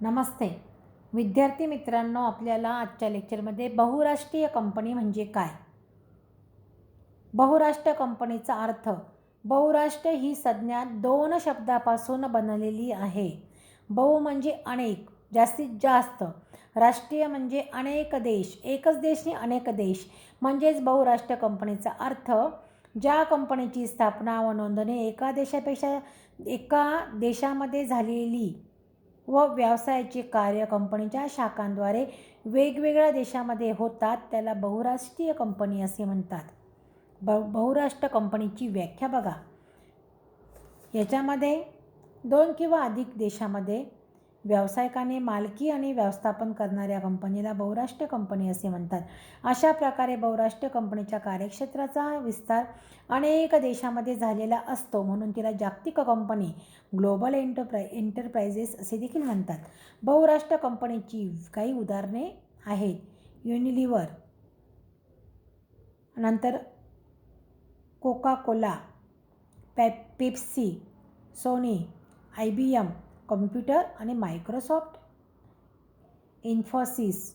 नमस्ते विद्यार्थी मित्रांनो, आपल्याला आजच्या लेक्चरमध्ये बहुराष्ट्रीय कंपनी म्हणजे काय, बहुराष्ट्रीय कंपनीचा अर्थ. बहुराष्ट्र ही संज्ञा दोन शब्दापासून बनलेली आहे. बहु म्हणजे अनेक, जास्तीत जास्त. राष्ट्रीय म्हणजे अनेक देश, एकच देश आणि अनेक देश म्हणजेच बहुराष्ट्रीय कंपनीचा अर्थ. ज्या कंपनीची स्थापना व नोंदणी एका देशामध्ये झालेली व व्यवसायाचे कार्य कंपनीच्या शाखांद्वारे वेगवेगळ्या देशामध्ये होतात त्याला बहुराष्ट्रीय कंपनी असे म्हणतात. बहुराष्ट्रीय कंपनीची व्याख्या बघा. याच्यामध्ये दोन किंवा अधिक देशामध्ये व्यावसायिकाने मालकी आणि व्यवस्थापन करणाऱ्या कंपनीला बहुराष्ट्रीय कंपनी असे म्हणतात. अशा प्रकारे बहुराष्ट्रीय कंपनीच्या कार्यक्षेत्राचा विस्तार अनेक देशामध्ये झालेला असतो, म्हणून तिला जागतिक कंपनी, ग्लोबल एंटरप्राइजेस असे देखील म्हणतात. बहुराष्ट्रीय कंपनीची काही उदाहरणे आहेत. युनिलिव्हर, नंतर Coca Cola, Pepsi, Sony, IBM computer आणि Microsoft, Infosys,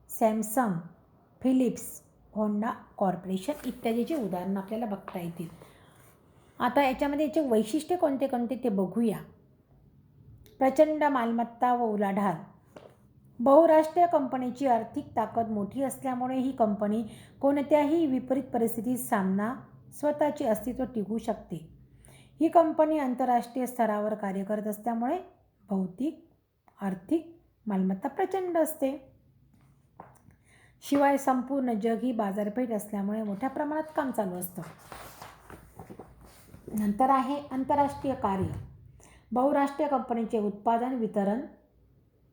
Samsung, Philips, Honda corporation इत्यादीची उदाहरणं आपल्याला बघता येतील. आता याच्यामध्ये याचे वैशिष्ट्य कोणते कोणते ते बघूया. प्रचंड मालमत्ता व उलाढाल. बहुराष्ट्रीय कंपनीची आर्थिक ताकद मोठी असल्यामुळे ही कंपनी कोणत्याही विपरीत परिस्थितीत स्वतःचे अस्तित्व टिकवू शकते. ही कंपनी आंतरराष्ट्रीय स्तरावर कार्य करत असल्यामुळे आर्थिक मालमत्ता प्रचंड असते. शिवाय संपूर्ण जग ही बाजारपेठ असल्यामुळे मोठ्या प्रमाणात काम चालू असतं. नंतर आहे आंतरराष्ट्रीय कार्य. बहुराष्ट्रीय कंपनीचे उत्पादन, वितरण,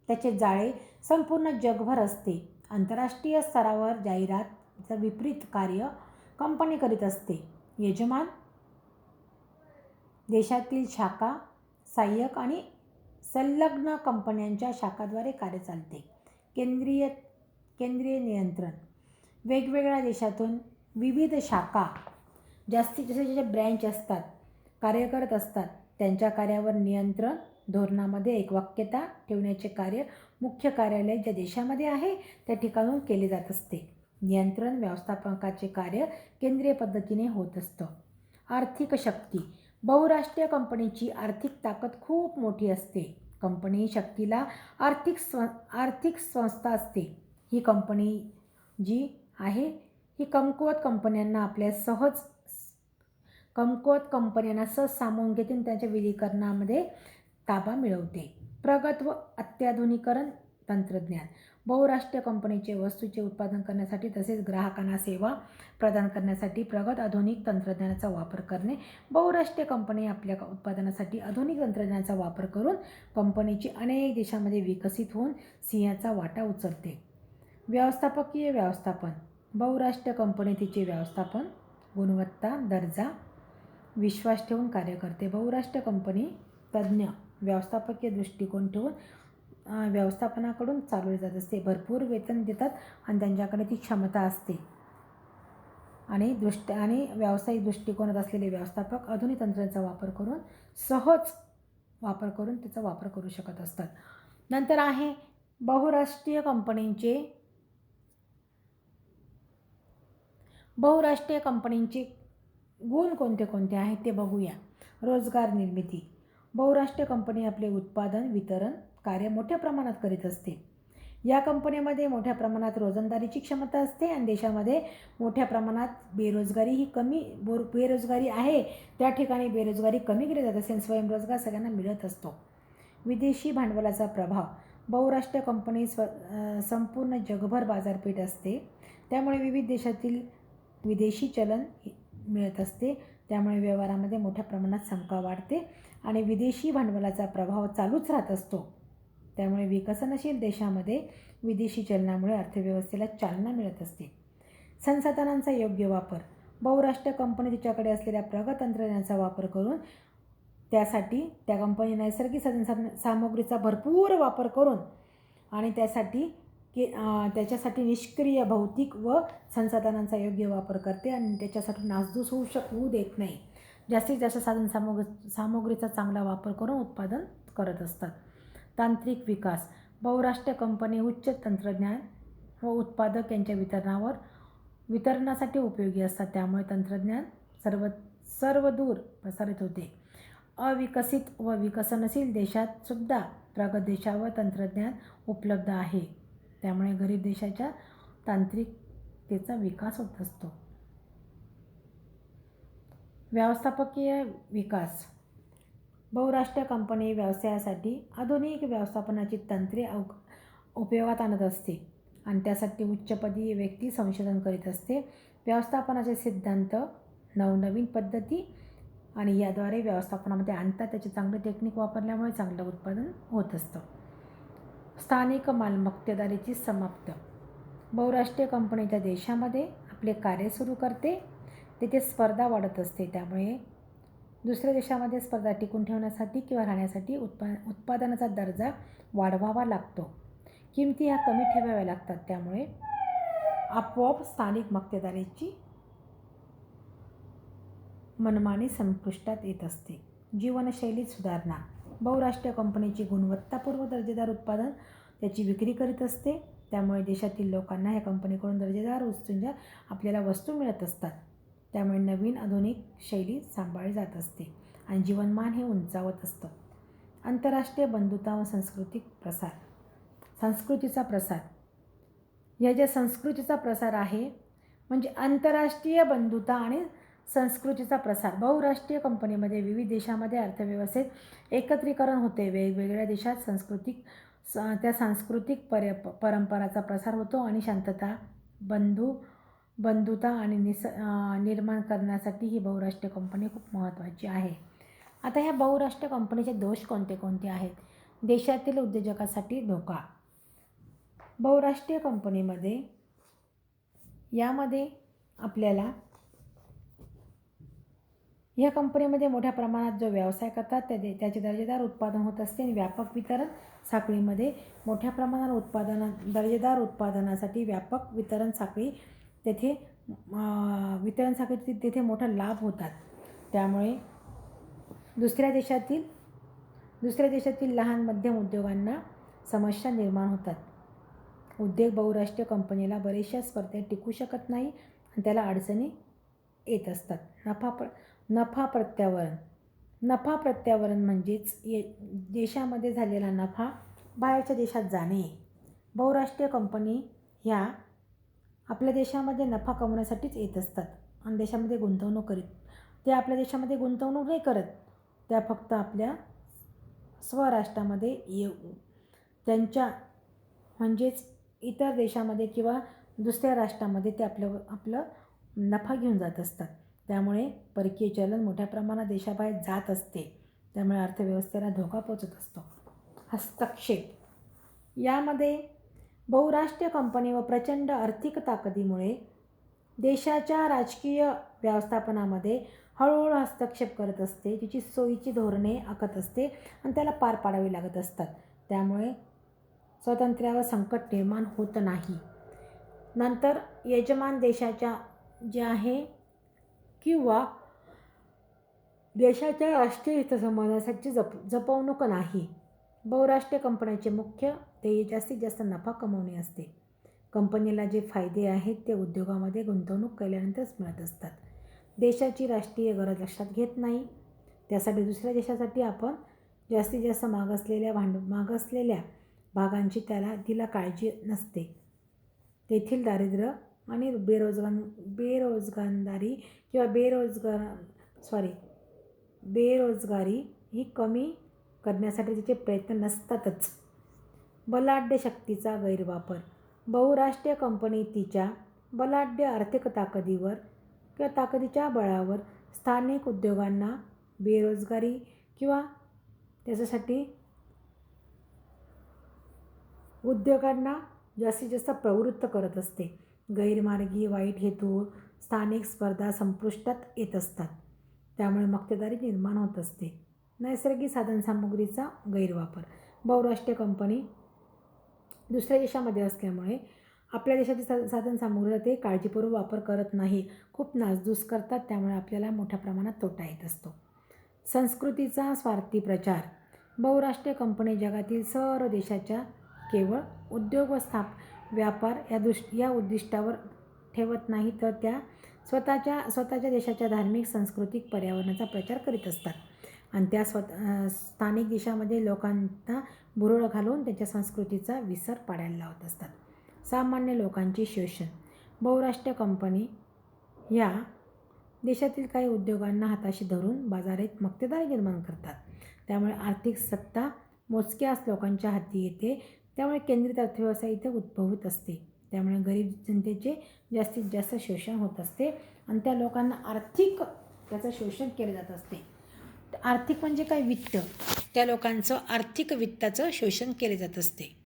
त्याचे जाळे संपूर्ण जगभर असते. आंतरराष्ट्रीय स्तरावर जाहिरात विपरीत कार्य कंपनी करीत असते. यजमान देशातील शाखा, सहाय्यक आणि संलग्न कंपन्यांच्या शाखाद्वारे कार्य चालते. केंद्रीय नियंत्रण. वेगवेगळ्या देशातून विविध शाखा, जास्तीत जास्त जे ब्रँच असतात, कार्य करत असतात. त्यांच्या कार्यावर नियंत्रण, धोरणामध्ये एकवाक्यता ठेवण्याचे कार्य मुख्य कार्यालय ज्या देशामध्ये आहे त्या ठिकाणून केले जात असते. नियंत्रण व्यवस्थापकाचे कार्य केंद्रीय पद्धतीने होत असतं. आर्थिक शक्ती. बहुराष्ट्रीय कंपनीची आर्थिक ताकद खूप मोठी असते. कंपनी शक्तीला आर्थिक संस्था असते. ही कंपनी जी आहे ही कमकुवत कंपन्यांना सहज सामावून घेऊन त्यांच्या विलीकरणामध्ये ताबा मिळवते. प्रगत व अत्याधुनिकीकरण तंत्रज्ञान. बहुराष्ट्रीय कंपनीचे वस्तूचे उत्पादन करण्यासाठी तसेच ग्राहकांना सेवा प्रदान करण्यासाठी प्रगत आधुनिक तंत्रज्ञानाचा वापर करणे. बहुराष्ट्रीय कंपनी आपल्या उत्पादनासाठी आधुनिक तंत्रज्ञानाचा वापर करून कंपनीची अनेक देशांमध्ये विकसित होऊन सिंहाचा वाटा उचलते. व्यवस्थापकीय व्यवस्थापन. बहुराष्ट्रीय कंपनी तिचे व्यवस्थापन, गुणवत्ता, दर्जा, विश्वास ठेवून कार्य करते. बहुराष्ट्रीय कंपनी तज्ज्ञ व्यवस्थापकीय दृष्टिकोन ठेवून व्यवस्थापनाकडून चालवली जात असते. भरपूर वेतन देतात आणि त्यांच्याकडे ती क्षमता असते आणि व्यावसायिक दृष्टिकोनात असलेले व्यवस्थापक आधुनिक तंत्राचा वापर करून त्याचा वापर करू शकत असतात. नंतर आहे बहुराष्ट्रीय कंपनींचे गुण कोणते कोणते आहेत ते बघूया. रोजगार निर्मिती. बहुराष्ट्रीय कंपनी आपले उत्पादन, वितरण कार्य मोठ्या प्रमाणात करीत असते. या कंपनीमध्ये मोठ्या प्रमाणात रोजंदारीची क्षमता असते आणि देशामध्ये मोठ्या प्रमाणात बेरोजगारी आहे त्या ठिकाणी बेरोजगारी कमी केली जात असेल, स्वयंरोजगार सगळ्यांना मिळत असतो. विदेशी भांडवलाचा प्रभाव. बहुराष्ट्रीय कंपनी संपूर्ण जगभर बाजारपेठ असते, त्यामुळे विविध देशातील विदेशी चलन मिळत असते. त्यामुळे व्यवहारामध्ये मोठ्या प्रमाणात संख्या वाढते आणि विदेशी भांडवलाचा प्रभाव चालूच राहत असतो. त्यामुळे विकसनशील देशामध्ये विदेशी चलनामुळे अर्थव्यवस्थेला चालना मिळत असते. संसाधनांचा योग्य वापर. बहुराष्ट्रीय कंपनी तिच्याकडे असलेल्या प्रगत तंत्रज्ञानाचा वापर करून त्या कंपनी नैसर्गिक सामग्रीचा भरपूर वापर करून आणि त्याच्यासाठी निष्क्रिय भौतिक व संसाधनांचा योग्य वापर करते आणि त्याच्यासाठी नासधूस होऊ देत नाही. जास्तीत जास्त सामग्रीचा चांगला वापर करून उत्पादन करत असतात. तांत्रिक विकास. बहुराष्ट्रीय कंपनी उच्च तंत्रज्ञान व उत्पादक यांच्या वितरणासाठी उपयोगी असतात. त्यामुळे तंत्रज्ञान सर्वदूर प्रसारित होते. अविकसित व विकसनशील देशात सुद्धा प्रगत देशावर तंत्रज्ञान उपलब्ध आहे. त्यामुळे गरीब देशाच्या तांत्रिकतेचा विकास होत असतो. व्यवस्थापकीय विकास. बहुराष्ट्रीय कंपनी व्यवसायासाठी आधुनिक व्यवस्थापनाची तंत्रे उपयोगात आणत असते आणि त्यासाठी उच्चपदीय व्यक्ती संशोधन करीत असते. व्यवस्थापनाचे सिद्धांत, नवनवीन पद्धती आणि याद्वारे व्यवस्थापनामध्ये आणतात. त्याचे चांगले टेक्निक वापरल्यामुळे चांगलं उत्पादन होत असतं. स्थानिक मालमत्तेदारीची समाप्त. बहुराष्ट्रीय कंपनीच्या देशामध्ये आपले कार्य सुरू करते. तिथे स्पर्धा वाढत असते. त्यामुळे दुसऱ्या देशामध्ये स्पर्धा टिकून ठेवण्यासाठी किंवा राहण्यासाठी उत्पादनाचा दर्जा वाढवावा लागतो. किमती ह्या कमी ठेवाव्या लागतात. त्यामुळे आपोआप स्थानिक मक्तेदारीची मनमानी संपुष्टात येत असते. जीवनशैलीत सुधारणा. बहुराष्ट्रीय कंपनीची गुणवत्तापूर्ण दर्जेदार उत्पादन त्याची विक्री करीत असते. त्यामुळे देशातील लोकांना ह्या कंपनीकडून दर्जेदार वस्तूंच्या आपल्याला वस्तू मिळत असतात. त्यामुळे नवीन आधुनिक शैली सांभाळली जात असते आणि जीवनमान हे उंचावत असतं. आंतरराष्ट्रीय बंधुता व सांस्कृतिक प्रसार. संस्कृतीचा प्रसार. या ज्या संस्कृतीचा प्रसार आहे म्हणजे आंतरराष्ट्रीय बंधुता आणि संस्कृतीचा प्रसार. बहुराष्ट्रीय कंपनीमध्ये विविध देशामध्ये अर्थव्यवस्थेत एकत्रीकरण होते. वेगवेगळ्या देशात त्या सांस्कृतिक परंपराचा प्रसार होतो आणि शांतता, बंधुता आणि निर्माण करण्यासाठी ही बहुराष्ट्रीय कंपनी खूप महत्त्वाची आहे. आता ह्या बहुराष्ट्रीय कंपनीचे दोष कोणते कोणते आहेत? देशातील उद्योजकासाठी धोका. बहुराष्ट्रीय कंपनीमध्ये यामध्ये आपल्याला या कंपनीमध्ये मोठ्या प्रमाणात जो व्यवसाय करतात त्याचे दर्जेदार उत्पादन होत असते आणि व्यापक वितरण साखळीमध्ये मोठ्या प्रमाणात दर्जेदार उत्पादनासाठी व्यापक वितरण साखळी तेथे तेथे मोठा लाभ होतात. त्यामुळे दुसऱ्या देशातील लहान मध्यम उद्योगांना समस्या निर्माण होतात. उद्योग बहुराष्ट्रीय कंपनीला बरेचशा स्पर्धेत टिकू शकत नाही आणि त्याला अडचणी येत असतात. नफा प्रत्यावर्तन म्हणजेच देशामध्ये झालेला नफा बाहेरच्या देशात जाणे. बहुराष्ट्रीय कंपनी ह्या आपल्या देशामध्ये नफा कमवण्यासाठीच येत असतात आणि देशामध्ये गुंतवणूक ते आपल्या देशामध्ये गुंतवणूक नाही करत. त्या फक्त आपल्या स्वराष्ट्रामध्ये त्यांच्या म्हणजेच इतर देशामध्ये किंवा दुसऱ्या राष्ट्रामध्ये ते आपलं नफा घेऊन जात असतात. त्यामुळे परकीय चलन मोठ्या प्रमाणात देशाबाहेर जात असते. त्यामुळे अर्थव्यवस्थेला धोका पोचत असतो. हस्तक्षेप. यामध्ये बहुराष्ट्रीय कंपनी व प्रचंड आर्थिक ताकदीमुळे देशाच्या राजकीय व्यवस्थापनामध्ये हळूहळू हस्तक्षेप करत असते. तिची सोयीची धोरणे आखत असते आणि त्याला पार पाडावी लागत असतात. त्यामुळे स्वातंत्र्यावर संकट निर्माण होत नाही. नंतर यजमान देशाच्या जे आहे किंवा देशाच्या राष्ट्रीय हितसंबंधासाठी जपवणूक नाही. बहुराष्ट्रीय कंपन्यांचे मुख्य ध्येय जास्तीत जास्त नफा कमवणे असते. कंपनीला जे फायदे आहेत ते उद्योगामध्ये गुंतवणूक केल्यानंतरच मिळत असतात. देशाची राष्ट्रीय गरज लक्षात घेत नाही. त्यासाठी दुसऱ्या देशासाठी आपण जास्तीत जास्त मागासलेल्या भागांची तिला काळजी नसते. तेथील दारिद्र्य आणि बेरोजगारी ही कमी करण्यासाठी तिचे प्रयत्न नसतातच. बलाढ्य शक्तीचा गैरवापर. बहुराष्ट्रीय कंपनी तिच्या बलाढ्य आर्थिक ताकदीवर किंवा ताकदीच्या बळावर स्थानिक उद्योगांना बेरोजगारी किंवा त्याच्यासाठी उद्योगांना जास्तीत जास्त प्रवृत्त करत असते. गैरमार्गी वाईट हेतू स्थानिक स्पर्धा संपुष्टात येत असतात. त्यामुळे मक्तेदारी निर्माण होत असते. नैसर्गिक साधनसामुग्रीचा गैरवापर. बहुराष्ट्रीय कंपनी दुसऱ्या देशामध्ये असल्यामुळे आपल्या देशाची साधनसामुग्रीचा ते काळजीपूर्वक वापर करत नाही. खूप नासधूस करतात. त्यामुळे आपल्याला मोठ्या प्रमाणात तोटा येत असतो. संस्कृतीचा स्वार्थी प्रचार. बहुराष्ट्रीय कंपनी जगातील सर्व देशाच्या केवळ उद्योग व व्यापार या उद्दिष्टावर ठेवत नाही, तर त्या स्वतःच्या देशाच्या धार्मिक, सांस्कृतिक, पर्यावरणाचा प्रचार करीत असतात आणि त्या स्थानिक देशामध्ये लोकांना भुरळ घालून त्यांच्या संस्कृतीचा विसर पाडायला लावत असतात. सामान्य लोकांचे शोषण. बहुराष्ट्रीय कंपनी या देशातील काही उद्योगांना हाताशी धरून बाजारात मक्तेदारी निर्माण करतात. त्यामुळे आर्थिक सत्ता मोजक्याच लोकांच्या हाती येते. त्यामुळे केंद्रित अर्थव्यवस्था इथे उद्भवत असते. त्यामुळे गरीब जनतेचे जास्तीत जास्त शोषण होत असते आणि त्या लोकांना त्याचं शोषण केले जात असते. आर्थिक म्हणजे काय? वित्त. त्या लोकांचं आर्थिक वित्ताचं शोषण केले जात असते.